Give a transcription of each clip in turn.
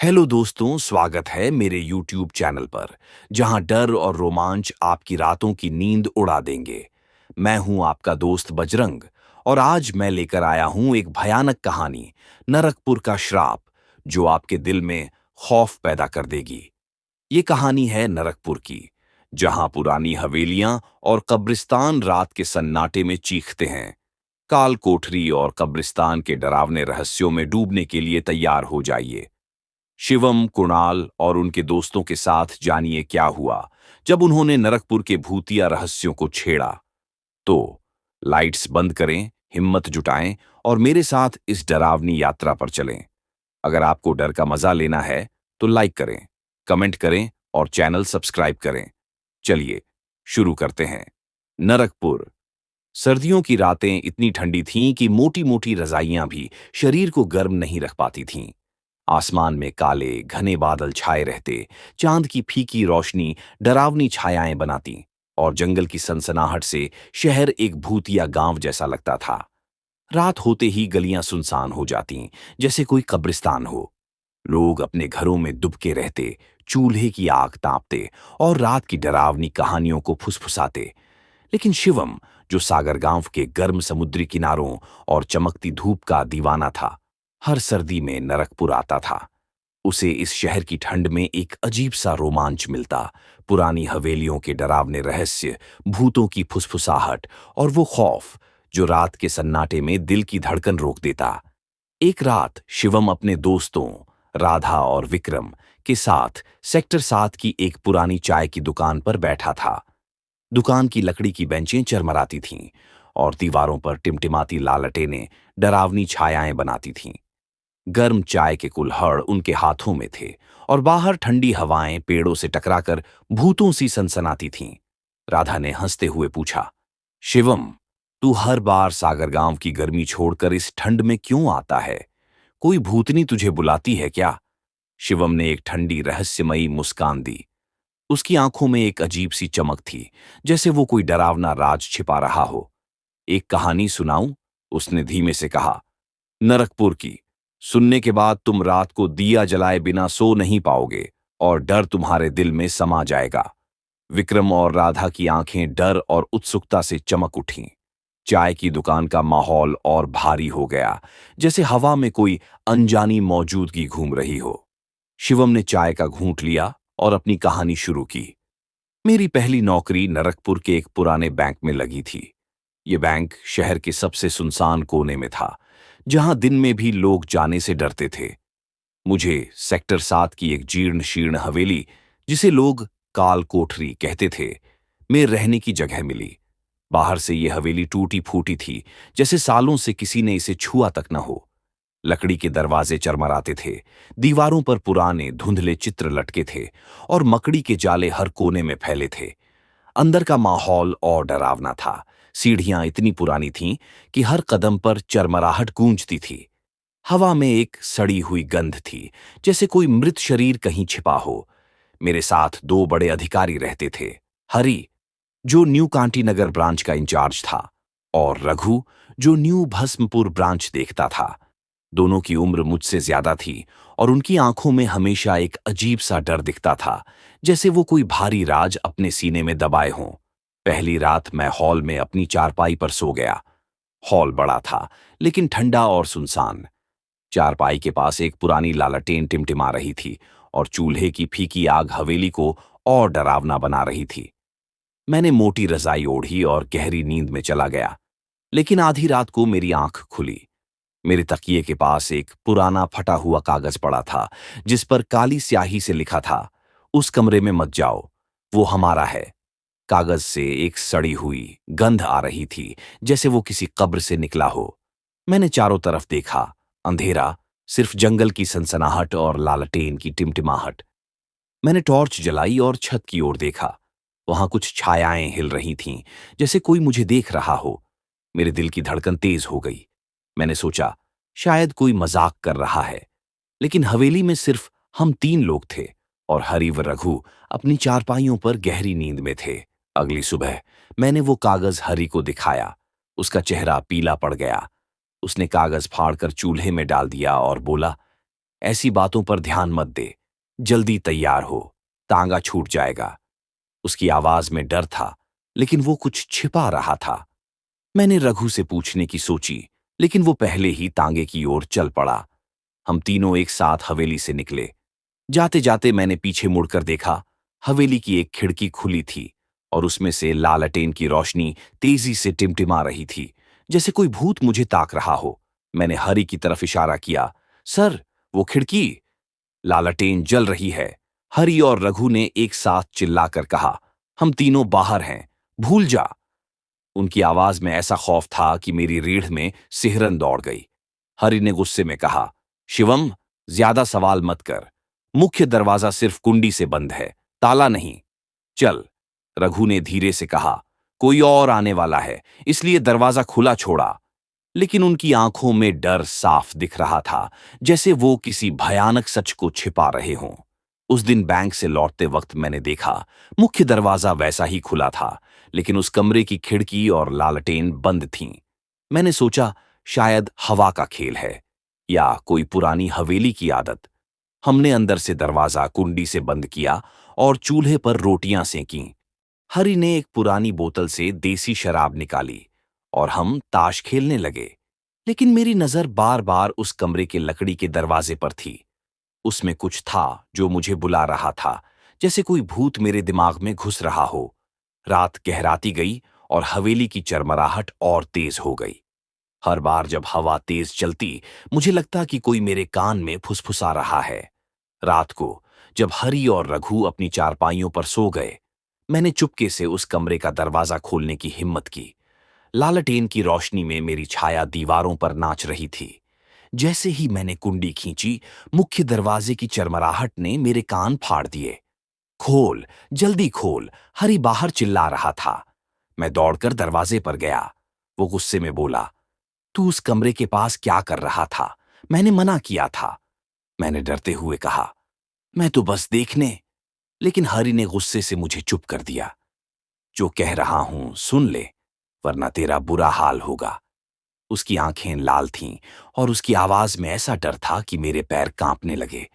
Hello दोस्तों, स्वागत है मेरे YouTube चैनल पर, जहां डर और रोमांच आपकी रातों की नींद उड़ा देंगे। मैं हूं आपका दोस्त बजरंग और आज मैं लेकर आया हूं एक भयानक कहानी, नरकपुर का श्राप, जो आपके दिल में खौफ पैदा कर देगी। ये कहानी है नरकपुर की, जहां पुरानी हवेलियां और कब्रिस्तान रात के सन्नाटे में चीखते हैं। काल कोठरी और कब्रिस्तान के डरावने रहस्यों में डूबने के लिए तैयार हो जाइए। शिवम, कुणाल और उनके दोस्तों के साथ जानिए क्या हुआ जब उन्होंने नरकपुर के भूतिया रहस्यों को छेड़ा। तो लाइट्स बंद करें, हिम्मत जुटाएं और मेरे साथ इस डरावनी यात्रा पर चलें। अगर आपको डर का मजा लेना है तो लाइक करें, कमेंट करें और चैनल सब्सक्राइब करें। चलिए शुरू करते हैं। नरकपुर। सर्दियों की रातें इतनी ठंडी थीं कि मोटी-मोटी रजाइयां भी शरीर को गर्म नहीं रख पाती थीं। आसमान में काले घने बादल छाए रहते, चांद की फीकी रोशनी डरावनी छायाएं बनाती और जंगल की सनसनाहट से शहर एक भूतिया गांव जैसा लगता था। रात होते ही गलियां सुनसान हो जातीं, जैसे कोई कब्रिस्तान हो। लोग अपने घरों में दुबके रहते, चूल्हे की आग तापते और रात की डरावनी कहानियों को फुसफुसाते। लेकिन शिवम, जो सागरगांव के गर्म समुद्री किनारों और चमकती धूप का दीवाना था, हर सर्दी में नरकपुर आता था। उसे इस शहर की ठंड में एक अजीब सा रोमांच मिलता, पुरानी हवेलियों के डरावने रहस्य, भूतों की फुसफुसाहट और वो खौफ जो रात के सन्नाटे में दिल की धड़कन रोक देता। एक रात शिवम अपने दोस्तों राधा और विक्रम के साथ सेक्टर 7 की एक पुरानी चाय की दुकान पर बैठा था। दुकान की लकड़ी की बेंचें चरमराती थीं और दीवारों पर टिमटिमाती लालटेनें डरावनी छायाएं बनाती थीं। गर्म चाय के कुल्हड़ उनके हाथों में थे और बाहर ठंडी हवाएं पेड़ों से टकराकर भूतों सी सनसनाती थीं। राधा ने हंसते हुए पूछा, शिवम, तू हर बार सागरगांव की गर्मी छोड़कर इस ठंड में क्यों आता है? कोई भूतनी तुझे बुलाती है क्या? शिवम ने एक ठंडी रहस्यमयी मुस्कान दी। उसकी आंखों में एक अजीब सी चमक थी, जैसे वो कोई डरावना राज छिपा रहा हो। एक कहानी सुनाऊं? उसने धीमे से कहा। नरकपुर की। सुनने के बाद तुम रात को दिया जलाए बिना सो नहीं पाओगे और डर तुम्हारे दिल में समा जाएगा। विक्रम और राधा की आंखें डर और उत्सुकता से चमक उठीं। चाय की दुकान का माहौल और भारी हो गया, जैसे हवा में कोई अनजानी मौजूदगी घूम रही हो। शिवम ने चाय का घूंट लिया और अपनी कहानी शुरू की। मेरी पहली नौकरी नरकपुर के एक पुराने बैंक में लगी थी। ये बैंक शहर के सबसे सुनसान कोने में था, जहां दिन में भी लोग जाने से डरते थे। मुझे सेक्टर 7 की एक जीर्ण शीर्ण हवेली, जिसे लोग काल कोठरी कहते थे, में रहने की जगह मिली। बाहर से ये हवेली टूटी फूटी थी, जैसे सालों से किसी ने इसे छुआ तक न हो। लकड़ी के दरवाजे चरमराते थे, दीवारों पर पुराने धुंधले चित्र लटके थे और मकड़ी के जाले हर कोने में फैले थे। अंदर का माहौल और डरावना था। सीढ़ियां इतनी पुरानी थीं कि हर कदम पर चरमराहट गूंजती थी। हवा में एक सड़ी हुई गंध थी, जैसे कोई मृत शरीर कहीं छिपा हो। मेरे साथ दो बड़े अधिकारी रहते थे। हरि, जो न्यू कांटीनगर ब्रांच का इंचार्ज था, और रघु, जो न्यू भस्मपुर ब्रांच देखता था। दोनों की उम्र मुझसे ज्यादा थी और उनकी आंखों में हमेशा एक अजीब सा डर दिखता था, जैसे वो कोई भारी राज अपने सीने में दबाए हों। पहली रात मैं हॉल में अपनी चारपाई पर सो गया। हॉल बड़ा था, लेकिन ठंडा और सुनसान। चारपाई के पास एक पुरानी लालटेन टिमटिमा रही थी और चूल्हे की फीकी आग हवेली को और डरावना बना रही थी। मैंने मोटी रजाई ओढ़ी और गहरी नींद में चला गया। लेकिन आधी रात को मेरी आंख खुली। मेरे तकिए के पास एक पुराना फटा हुआ कागज पड़ा था, जिस पर काली स्याही से लिखा था, उस कमरे में मत जाओ, वो हमारा है। कागज से एक सड़ी हुई गंध आ रही थी, जैसे वो किसी कब्र से निकला हो। मैंने चारों तरफ देखा। अंधेरा, सिर्फ जंगल की सनसनाहट और लालटेन की टिमटिमाहट। मैंने टॉर्च जलाई और छत की ओर देखा। वहां कुछ छायाएं हिल रही थीं, जैसे कोई मुझे देख रहा हो। मेरे दिल की धड़कन तेज हो गई। मैंने सोचा, शायद कोई मजाक कर रहा है। लेकिन हवेली में सिर्फ हम 3 लोग थे और हरि व रघु अपनी चारपाइयों पर गहरी नींद में थे। अगली सुबह मैंने वो कागज हरि को दिखाया। उसका चेहरा पीला पड़ गया। उसने कागज फाड़कर चूल्हे में डाल दिया और बोला, ऐसी बातों पर ध्यान मत दे। जल्दी तैयार हो, तांगा छूट जाएगा। उसकी आवाज में डर था, लेकिन वो कुछ छिपा रहा था। मैंने रघु से पूछने की सोची, लेकिन वो पहले ही तांगे की ओर चल पड़ा। हम तीनों एक साथ हवेली से निकले। जाते जाते मैंने पीछे मुड़कर देखा। हवेली की एक खिड़की खुली थी और उसमें से लालटेन की रोशनी तेजी से टिमटिमा रही थी, जैसे कोई भूत मुझे ताक रहा हो। मैंने हरी की तरफ इशारा किया। सर, वो खिड़की। लालटेन जल रही है। हरी और रघु ने एक साथ चिल्लाकर कहा, हम तीनों बाहर हैं, भूल जा। उनकी आवाज में ऐसा खौफ था कि मेरी रीढ़ में सिहरन दौड़ गई। हरि ने गुस्से में कहा, शिवम, ज्यादा सवाल मत कर। मुख्य दरवाजा सिर्फ कुंडी से बंद है, ताला नहीं। चल। रघु ने धीरे से कहा, कोई और आने वाला है, इसलिए दरवाजा खुला छोड़ा। लेकिन उनकी आंखों में डर साफ दिख रहा था, जैसे वो किसी भयानक सच को छिपा रहे हों। उस दिन बैंक से लौटते वक्त मैंने देखा, मुख्य दरवाजा वैसा ही खुला था, लेकिन उस कमरे की खिड़की और लालटेन बंद थीं। मैंने सोचा, शायद हवा का खेल है या कोई पुरानी हवेली की आदत। हमने अंदर से दरवाजा कुंडी से बंद किया और चूल्हे पर रोटियां सेंकीं। हरि ने एक पुरानी बोतल से देसी शराब निकाली और हम ताश खेलने लगे। लेकिन मेरी नजर बार बार उस कमरे के लकड़ी के दरवाजे पर थी। उसमें कुछ था जो मुझे बुला रहा था, जैसे कोई भूत मेरे दिमाग में घुस रहा हो। रात गहराती गई और हवेली की चरमराहट और तेज हो गई। हर बार जब हवा तेज चलती, मुझे लगता कि कोई मेरे कान में फुसफुसा रहा है। रात को जब हरि और रघु अपनी चारपाइयों पर सो गए, मैंने चुपके से उस कमरे का दरवाजा खोलने की हिम्मत की। लालटेन की रोशनी में मेरी छाया दीवारों पर नाच रही थी। जैसे ही मैंने कुंडी खींची, मुख्य दरवाजे की चरमराहट ने मेरे कान फाड़ दिए। खोल, जल्दी खोल, हरि बाहर चिल्ला रहा था। मैं दौड़कर दरवाजे पर गया। वो गुस्से में बोला, तू उस कमरे के पास क्या कर रहा था? मैंने मना किया था। मैंने डरते हुए कहा, मैं तो बस देखने। लेकिन हरि ने गुस्से से मुझे चुप कर दिया। जो कह रहा हूं सुन ले, वरना तेरा बुरा हाल होगा। उसकी आंखें लाल थीं और उसकी आवाज में ऐसा डर था कि मेरे पैर कांपने लगे।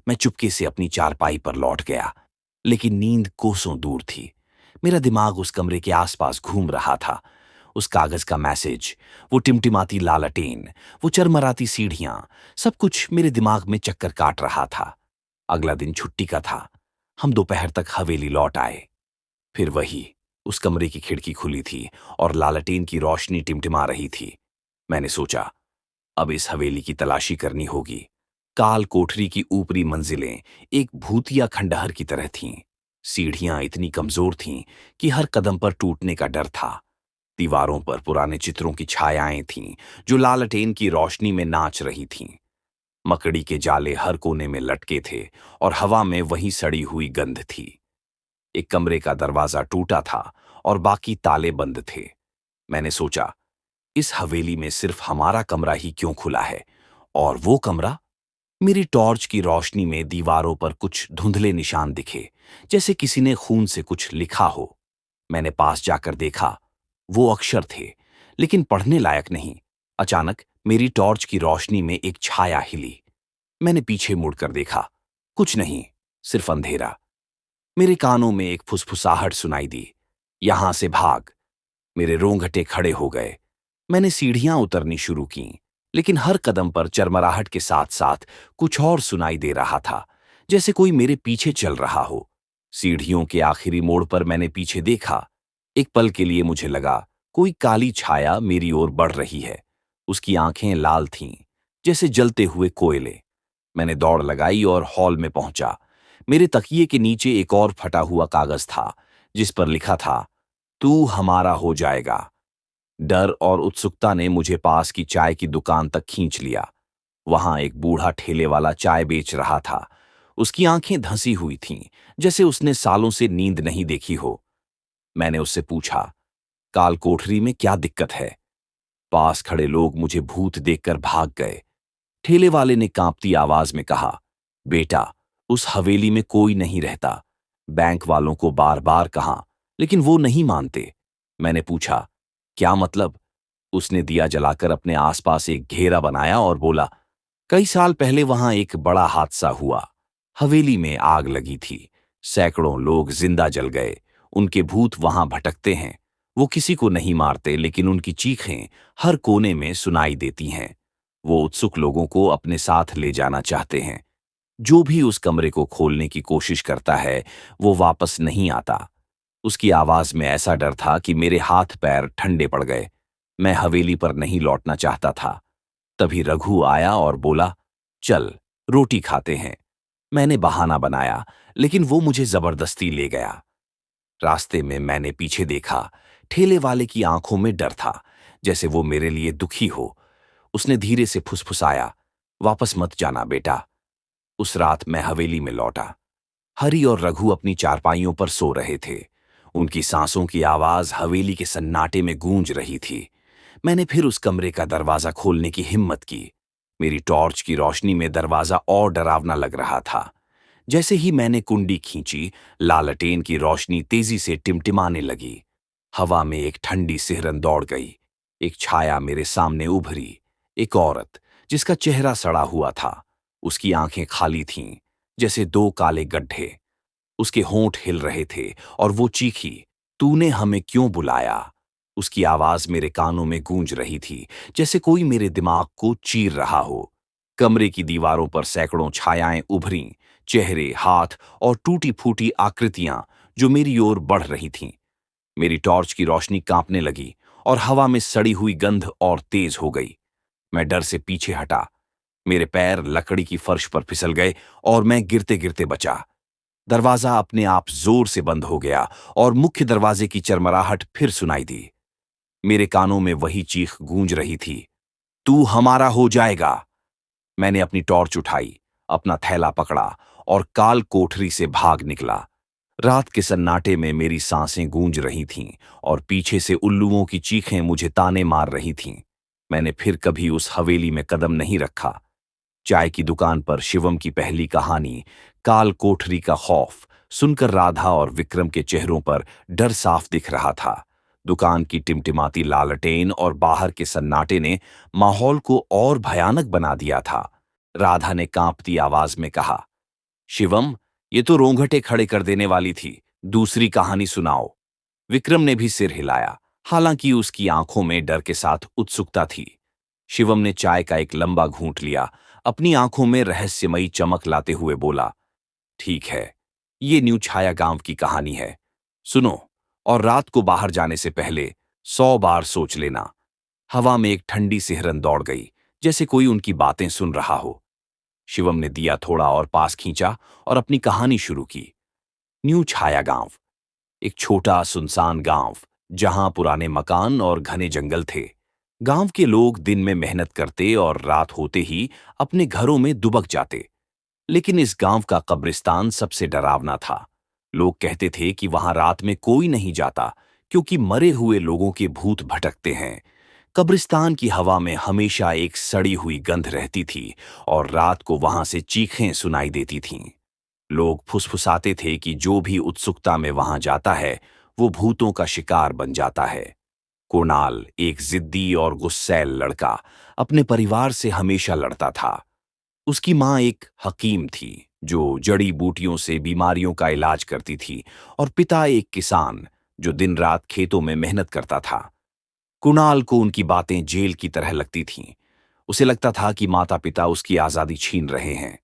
मैं चुपके से अपनी चारपाई पर लौट गया, लेकिन नींद कोसों दूर थी। मेरा दिमाग उस कमरे के आसपास घूम रहा था। उस कागज का मैसेज, वो टिमटिमाती लालटेन, वो चरमराती सीढ़ियां, सब कुछ मेरे दिमाग में चक्कर काट रहा था। अगला दिन छुट्टी का था। हम दोपहर तक हवेली लौट आए। फिर वही, उस कमरे की खिड़की खुली थी और लालटेन की रोशनी टिमटिमा रही थी। मैंने सोचा, अब इस हवेली की तलाशी करनी होगी। काल कोठरी की ऊपरी मंजिलें एक भूतिया खंडहर की तरह थीं। सीढ़ियां इतनी कमजोर थीं कि हर कदम पर टूटने का डर था। दीवारों पर पुराने चित्रों की छायाएं थीं, जो लालटेन की रोशनी में नाच रही थीं। मकड़ी के जाले हर कोने में लटके थे और हवा में वही सड़ी हुई गंध थी। एक कमरे का दरवाजा टूटा था और बाकी ताले बंद थे। मैंने सोचा, इस हवेली में सिर्फ हमारा कमरा ही क्यों खुला है? और वो कमरा? मेरी टॉर्च की रोशनी में दीवारों पर कुछ धुंधले निशान दिखे, जैसे किसी ने खून से कुछ लिखा हो। मैंने पास जाकर देखा। वो अक्षर थे, लेकिन पढ़ने लायक नहीं। अचानक मेरी टॉर्च की रोशनी में एक छाया हिली। मैंने पीछे मुड़कर देखा। कुछ नहीं, सिर्फ अंधेरा। मेरे कानों में एक फुसफुसाहट सुनाई दी, यहां से भाग। मेरे रोंगटे खड़े हो गए। मैंने सीढ़ियां उतरनी शुरू की, लेकिन हर कदम पर चरमराहट के साथ साथ कुछ और सुनाई दे रहा था, जैसे कोई मेरे पीछे चल रहा हो। सीढ़ियों के आखिरी मोड़ पर मैंने पीछे देखा। एक पल के लिए मुझे लगा कोई काली छाया मेरी ओर बढ़ रही है। उसकी आंखें लाल थीं, जैसे जलते हुए कोयले। मैंने दौड़ लगाई और हॉल में पहुंचा। मेरे तकिए के नीचे एक और फटा हुआ कागज था, जिस पर लिखा था, तू हमारा हो जाएगा। डर और उत्सुकता ने मुझे पास की चाय की दुकान तक खींच लिया। वहां एक बूढ़ा ठेले वाला चाय बेच रहा था। उसकी आंखें धंसी हुई थीं, जैसे उसने सालों से नींद नहीं देखी हो। मैंने उससे पूछा, काल कोठरी में क्या दिक्कत है? पास खड़े लोग मुझे भूत देखकर भाग गए। ठेले वाले ने कांपती आवाज में कहा, बेटा, उस हवेली में कोई नहीं रहता। बैंक वालों को बार बार कहा, लेकिन वो नहीं मानते। मैंने पूछा, क्या मतलब? उसने दिया जलाकर अपने आसपास एक घेरा बनाया और बोला, कई साल पहले वहां एक बड़ा हादसा हुआ। हवेली में आग लगी थी। सैकड़ों लोग जिंदा जल गए। उनके भूत वहां भटकते हैं। वो किसी को नहीं मारते, लेकिन उनकी चीखें हर कोने में सुनाई देती हैं। वो उत्सुक लोगों को अपने साथ ले जाना चाहते हैं। जो भी उस कमरे को खोलने की कोशिश करता है, वो वापस नहीं आता। उसकी आवाज में ऐसा डर था कि मेरे हाथ पैर ठंडे पड़ गए। मैं हवेली पर नहीं लौटना चाहता था। तभी रघु आया और बोला, चल, रोटी खाते हैं। मैंने बहाना बनाया, लेकिन वो मुझे जबरदस्ती ले गया। रास्ते में मैंने पीछे देखा। ठेले वाले की आंखों में डर था, जैसे वो मेरे लिए दुखी हो। उसने धीरे से फुसफुसाया, वापस मत जाना बेटा। उस रात मैं हवेली में लौटा। हरि और रघु अपनी चारपाइयों पर सो रहे थे। उनकी सांसों की आवाज हवेली के सन्नाटे में गूंज रही थी। मैंने फिर उस कमरे का दरवाजा खोलने की हिम्मत की। मेरी टॉर्च की रोशनी में दरवाजा और डरावना लग रहा था। जैसे ही मैंने कुंडी खींची, लालटेन की रोशनी तेजी से टिमटिमाने लगी। हवा में एक ठंडी सिहरन दौड़ गई। एक छाया मेरे सामने उभरी। एक औरत, जिसका चेहरा सड़ा हुआ था। उसकी आंखें खाली थीं, जैसे दो काले गड्ढे। उसके होंठ हिल रहे थे और वो चीखी, तूने हमें क्यों बुलाया? उसकी आवाज मेरे कानों में गूंज रही थी, जैसे कोई मेरे दिमाग को चीर रहा हो। कमरे की दीवारों पर सैकड़ों छायाएं उभरीं, चेहरे, हाथ और टूटी फूटी आकृतियां जो मेरी ओर बढ़ रही थीं। मेरी टॉर्च की रोशनी कांपने लगी और हवा में सड़ी हुई गंध और तेज हो गई। मैं डर से पीछे हटा। मेरे पैर लकड़ी की फर्श पर फिसल गए और मैं गिरते गिरते बचा। दरवाजा अपने आप जोर से बंद हो गया और मुख्य दरवाजे की चरमराहट फिर सुनाई दी। मेरे कानों में वही चीख गूंज रही थी, तू हमारा हो जाएगा। मैंने अपनी टॉर्च उठाई, अपना थैला पकड़ा और काल कोठरी से भाग निकला। रात के सन्नाटे में मेरी सांसें गूंज रही थीं और पीछे से उल्लुओं की चीखें मुझे ताने मार रही थीं। मैंने फिर कभी उस हवेली में कदम नहीं रखा। चाय की दुकान पर शिवम की पहली कहानी, काल कोठरी का खौफ सुनकर राधा और विक्रम के चेहरों पर डर साफ दिख रहा था। दुकान की टिमटिमाती लालटेन और बाहर के सन्नाटे ने माहौल को और भयानक बना दिया था। राधा ने कांपती आवाज में कहा, शिवम, ये तो रोंगटे खड़े कर देने वाली थी। दूसरी कहानी सुनाओ। विक्रम ने भी सिर हिलाया, हालांकि उसकी आंखों में डर के साथ उत्सुकता थी। शिवम ने चाय का एक लंबा घूंट लिया, अपनी आंखों में रहस्यमयी चमक लाते हुए बोला, ठीक है, ये न्यू छाया गांव की कहानी है। सुनो, और रात को बाहर जाने से पहले 100 बार सोच लेना। हवा में एक ठंडी सिहरन दौड़ गई, जैसे कोई उनकी बातें सुन रहा हो। शिवम ने दिया थोड़ा और पास खींचा और अपनी कहानी शुरू की। न्यू छाया गांव, एक छोटा सुनसान गांव, जहां पुराने मकान और घने जंगल थे। गांव के लोग दिन में मेहनत करते और रात होते ही अपने घरों में दुबक जाते। लेकिन इस गांव का कब्रिस्तान सबसे डरावना था। लोग कहते थे कि वहां रात में कोई नहीं जाता, क्योंकि मरे हुए लोगों के भूत भटकते हैं। कब्रिस्तान की हवा में हमेशा एक सड़ी हुई गंध रहती थी और रात को वहां से चीखें सुनाई देती थीं। लोग फुसफुसाते थे कि जो भी उत्सुकता में वहां जाता है, वो भूतों का शिकार बन जाता है। कुणाल, एक जिद्दी और गुस्सैल लड़का, अपने परिवार से हमेशा लड़ता था। उसकी माँ एक हकीम थी, जो जड़ी बूटियों से बीमारियों का इलाज करती थी, और पिता एक किसान, जो दिन रात खेतों में मेहनत करता था। कुणाल को उनकी बातें जेल की तरह लगती थीं। उसे लगता था कि माता पिता उसकी आजादी छीन रहे हैं।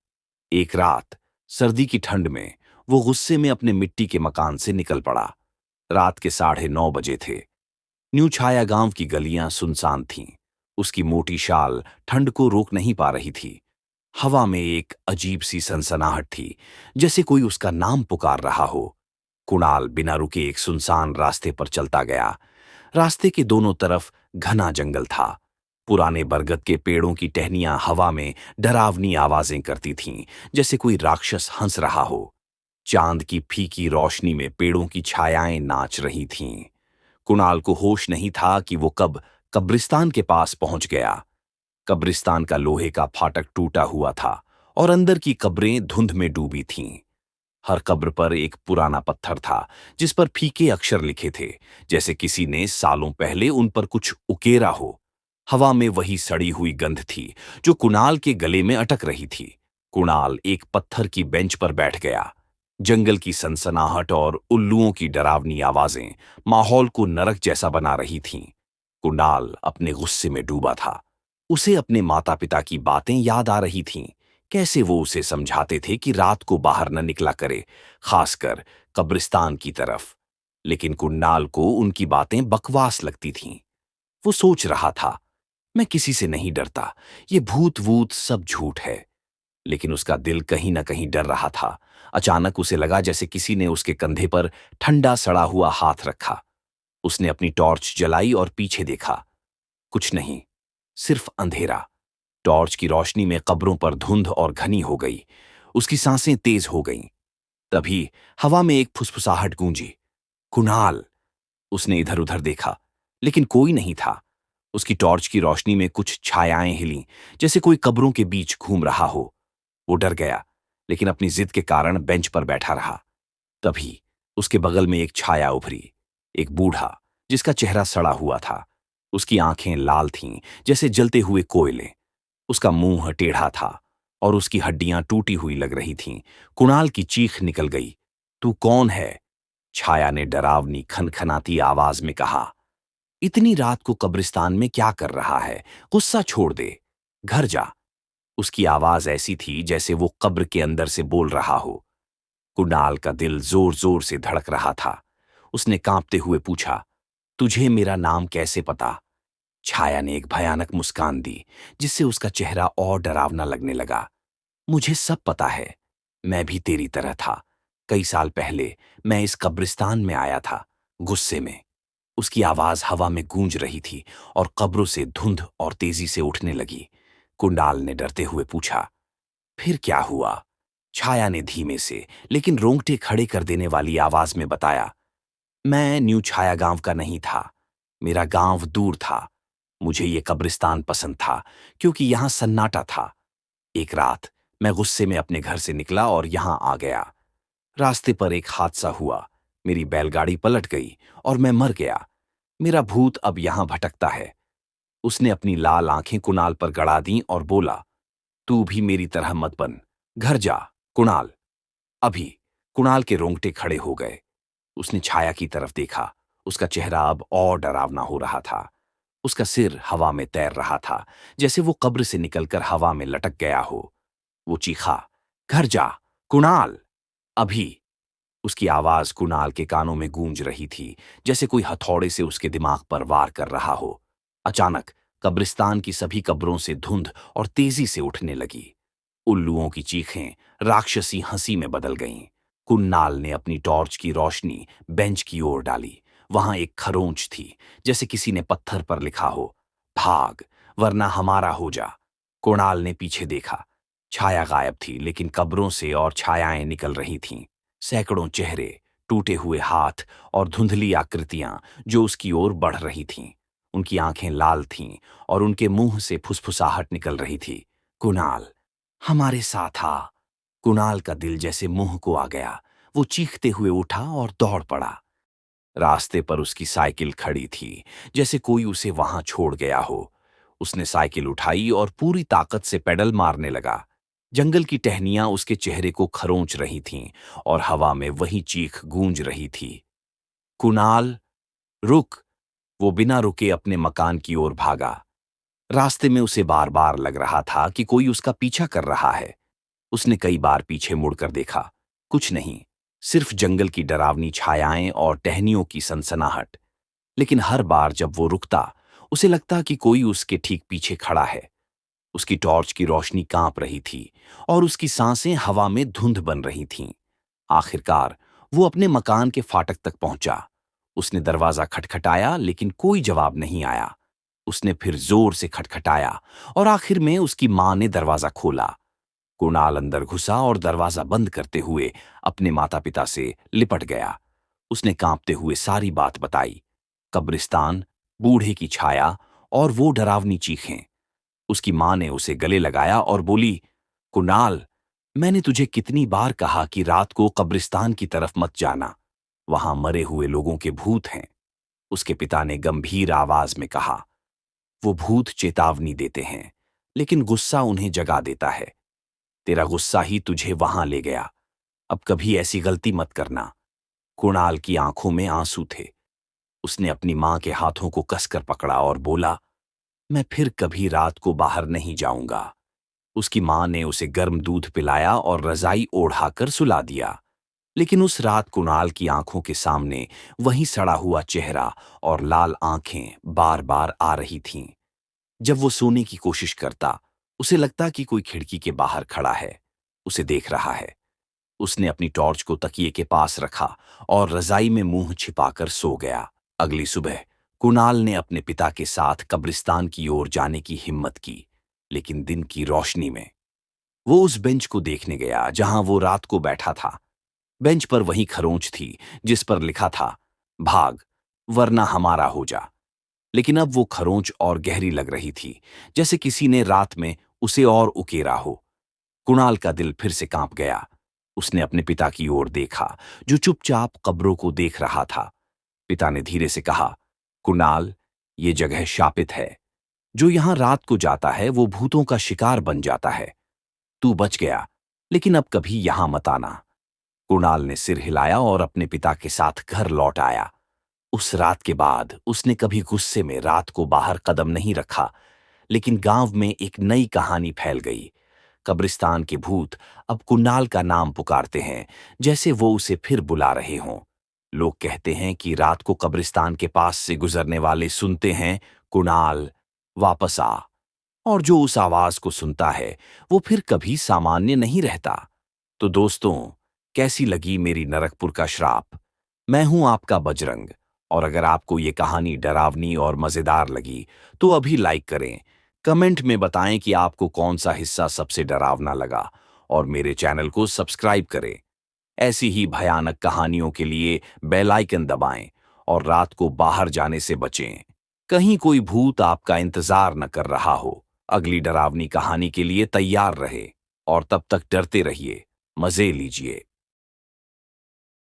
एक रात, सर्दी की ठंड में, वो गुस्से में अपने मिट्टी के मकान से निकल पड़ा। रात के 9:30 बजे थे। न्यू छाया गांव की गलियां सुनसान थीं। उसकी मोटी शाल ठंड को रोक नहीं पा रही थी। हवा में एक अजीब सी सनसनाहट थी, जैसे कोई उसका नाम पुकार रहा हो। कुणाल बिना रुके एक सुनसान रास्ते पर चलता गया। रास्ते के दोनों तरफ घना जंगल था। पुराने बरगद के पेड़ों की टहनियां हवा में डरावनी आवाजें करती थीं, जैसे कोई राक्षस हंस रहा हो। चांद की फीकी रोशनी में पेड़ों की छायाएं नाच रही थीं। कुणाल को होश नहीं था कि वो कब कब्रिस्तान के पास पहुंच गया। कब्रिस्तान का लोहे का फाटक टूटा हुआ था और अंदर की कब्रें धुंध में डूबी थीं। हर कब्र पर एक पुराना पत्थर था, जिस पर फीके अक्षर लिखे थे, जैसे किसी ने सालों पहले उन पर कुछ उकेरा हो। हवा में वही सड़ी हुई गंध थी जो कुणाल के गले में अटक रही थी। कुणाल एक पत्थर की बेंच पर बैठ गया। जंगल की सनसनाहट और उल्लुओं की डरावनी आवाजें माहौल को नरक जैसा बना रही थीं। कुणाल अपने गुस्से में डूबा था। उसे अपने माता पिता की बातें याद आ रही थीं। कैसे वो उसे समझाते थे कि रात को बाहर न निकला करे, खासकर कब्रिस्तान की तरफ। लेकिन कुणाल को उनकी बातें बकवास लगती थीं। वो सोच रहा था, मैं किसी से नहीं डरता, ये भूत वूत सब झूठ है। लेकिन उसका दिल कहीं ना कहीं डर रहा था। अचानक उसे लगा जैसे किसी ने उसके कंधे पर ठंडा सड़ा हुआ हाथ रखा। उसने अपनी टॉर्च जलाई और पीछे देखा। कुछ नहीं, सिर्फ अंधेरा। टॉर्च की रोशनी में कब्रों पर धुंध और घनी हो गई। उसकी सांसें तेज हो गईं। तभी हवा में एक फुसफुसाहट गूंजी। कुणाल! उसने इधर उधर देखा, लेकिन कोई नहीं था। उसकी टॉर्च की रोशनी में कुछ छायाएं हिलीं, जैसे कोई कब्रों के बीच घूम रहा हो। वो डर गया, लेकिन अपनी जिद के कारण बेंच पर बैठा रहा। तभी उसके बगल में एक छाया उभरी। एक बूढ़ा, जिसका चेहरा सड़ा हुआ था। उसकी आंखें लाल थीं, जैसे जलते हुए कोयले। उसका मुंह टेढ़ा था और उसकी हड्डियां टूटी हुई लग रही थीं। कुणाल की चीख निकल गई। तू कौन है? छाया ने डरावनी खनखनाती आवाज में कहा। इतनी रात को कब्रिस्तान में क्या कर रहा है? गुस्सा छोड़ दे, घर जा। उसकी आवाज ऐसी थी जैसे वो कब्र के अंदर से बोल रहा हो। कुणाल का दिल जोर जोर से धड़क रहा था। उसने कांपते हुए पूछा, तुझे मेरा नाम कैसे पता? छाया ने एक भयानक मुस्कान दी, जिससे उसका चेहरा और डरावना लगने लगा। मुझे सब पता है। मैं भी तेरी तरह था। कई साल पहले मैं इस कब्रिस्तान में आया था, गुस्से में। उसकी आवाज हवा में गूंज रही थी और कब्रों से धुंध और तेजी से उठने लगी। कुंडाल ने डरते हुए पूछा, फिर क्या हुआ? छाया ने धीमे से लेकिन रोंगटे खड़े कर देने वाली आवाज में बताया, मैं न्यू छाया गांव का नहीं था। मेरा गांव दूर था। मुझे ये कब्रिस्तान पसंद था क्योंकि यहां सन्नाटा था। एक रात मैं गुस्से में अपने घर से निकला और यहां आ गया। रास्ते पर एक हादसा हुआ। मेरी बैलगाड़ी पलट गई और मैं मर गया। मेरा भूत अब यहां भटकता है। उसने अपनी लाल आंखें कुणाल पर गड़ा दीं और बोला, तू भी मेरी तरह मत बन। घर जा, कुणाल। अभी कुणाल के रोंगटे खड़े हो गए। उसने छाया की तरफ देखा। उसका चेहरा अब और डरावना हो रहा था। उसका सिर हवा में तैर रहा था, जैसे वो कब्र से निकलकर हवा में लटक गया हो। वो चीखा, घर जा, कुणाल। अभी उसकी आवाज कुणाल के कानों में गूंज रही थी, जैसे कोई हथौड़े से उसके दिमाग पर वार कर रहा हो। अचानक कब्रिस्तान की सभी कब्रों से धुंध और तेजी से उठने लगी। उल्लुओं की चीखें राक्षसी हंसी में बदल गईं। कुन्नाल ने अपनी टॉर्च की रोशनी बेंच की ओर डाली। वहां एक खरोंच थी, जैसे किसी ने पत्थर पर लिखा हो, भाग वरना हमारा हो जा। कुणाल ने पीछे देखा। छाया गायब थी, लेकिन कब्रों से और छायाएं निकल रही थीं। सैकड़ों चेहरे, टूटे हुए हाथ और धुंधली आकृतियां जो उसकी ओर बढ़ रही थीं। उनकी आंखें लाल थीं और उनके मुंह से फुसफुसाहट निकल रही थी। कुणाल, हमारे साथ आ। कुणाल का दिल जैसे मुंह को आ गया। वो चीखते हुए उठा और दौड़ पड़ा। रास्ते पर उसकी साइकिल खड़ी थी, जैसे कोई उसे वहां छोड़ गया हो। उसने साइकिल उठाई और पूरी ताकत से पेडल मारने लगा। जंगल की टहनियां उसके चेहरे को खरोंच रही थीं और हवा में वही चीख गूंज रही थी, कुणाल, रुक। वो बिना रुके अपने मकान की ओर भागा। रास्ते में उसे बार बार लग रहा था कि कोई उसका पीछा कर रहा है। उसने कई बार पीछे मुड़कर देखा। कुछ नहीं, सिर्फ जंगल की डरावनी छायाएं और टहनियों की सनसनाहट। लेकिन हर बार जब वो रुकता, उसे लगता कि कोई उसके ठीक पीछे खड़ा है। उसकी टॉर्च की रोशनी कांप रही थी और उसकी सांसें हवा में धुंध बन रही थीं। आखिरकार वो अपने मकान के फाटक तक पहुंचा। उसने दरवाजा खटखटाया, लेकिन कोई जवाब नहीं आया। उसने फिर जोर से खटखटाया और आखिर में उसकी मां ने दरवाजा खोला। कुणाल अंदर घुसा और दरवाजा बंद करते हुए अपने माता पिता से लिपट गया। उसने कांपते हुए सारी बात बताई, कब्रिस्तान, बूढ़े की छाया और वो डरावनी चीखें। उसकी मां ने उसे गले लगाया और बोली, कुणाल, मैंने तुझे कितनी बार कहा कि रात को कब्रिस्तान की तरफ मत जाना। वहां मरे हुए लोगों के भूत हैं। उसके पिता ने गंभीर आवाज में कहा, वो भूत चेतावनी देते हैं, लेकिन गुस्सा उन्हें जगा देता है। तेरा गुस्सा ही तुझे वहां ले गया। अब कभी ऐसी गलती मत करना। कुणाल की आंखों में आंसू थे। उसने अपनी मां के हाथों को कसकर पकड़ा और बोला, मैं फिर कभी रात को बाहर नहीं जाऊंगा। उसकी मां ने उसे गर्म दूध पिलाया और रजाई ओढ़ाकर सुला दिया। लेकिन उस रात कुणाल की आंखों के सामने वही सड़ा हुआ चेहरा और लाल आंखें बार बार आ रही थीं। जब वो सोने की कोशिश करता, उसे लगता कि कोई खिड़की के बाहर खड़ा है, उसे देख रहा है। उसने अपनी टॉर्च को तकिए के पास रखा और रजाई में मुंह छिपाकर सो गया। अगली सुबह कुणाल ने अपने पिता के साथ कब्रिस्तान की ओर जाने की हिम्मत की, लेकिन दिन की रोशनी में वो उस बेंच को देखने गया जहां वो रात को बैठा था। बेंच पर वही खरोंच थी जिस पर लिखा था, भाग वरना हमारा हो जा। लेकिन अब वो खरोंच और गहरी लग रही थी, जैसे किसी ने रात में उसे और उकेरा हो। कुणाल का दिल फिर से कांप गया। उसने अपने पिता की ओर देखा, जो चुपचाप कब्रों को देख रहा था। पिता ने धीरे से कहा, कुणाल, ये जगह शापित है। जो यहां रात को जाता है वो भूतों का शिकार बन जाता है। तू बच गया, लेकिन अब कभी यहां मत आना। कुणाल ने सिर हिलाया और अपने पिता के साथ घर लौट आया। उस रात के बाद उसने कभी गुस्से में रात को बाहर कदम नहीं रखा। लेकिन गांव में एक नई कहानी फैल गई। कब्रिस्तान के भूत अब कुणाल का नाम पुकारते हैं, जैसे वो उसे फिर बुला रहे हों। लोग कहते हैं कि रात को कब्रिस्तान के पास से गुजरने वाले सुनते हैं, कुणाल वापस आ। और जो उस आवाज को सुनता है वो फिर कभी सामान्य नहीं रहता। तो दोस्तों, कैसी लगी मेरी नरकपुर का श्राप? मैं हूं आपका बजरंग। और अगर आपको ये कहानी डरावनी और मजेदार लगी तो अभी लाइक करें। कमेंट में बताएं कि आपको कौन सा हिस्सा सबसे डरावना लगा, और मेरे चैनल को सब्सक्राइब करें। ऐसी ही भयानक कहानियों के लिए बेल आइकन दबाएं और रात को बाहर जाने से बचें। कहीं कोई भूत आपका इंतजार न कर रहा हो। अगली डरावनी कहानी के लिए तैयार रहे और तब तक डरते रहिए, मजे लीजिए।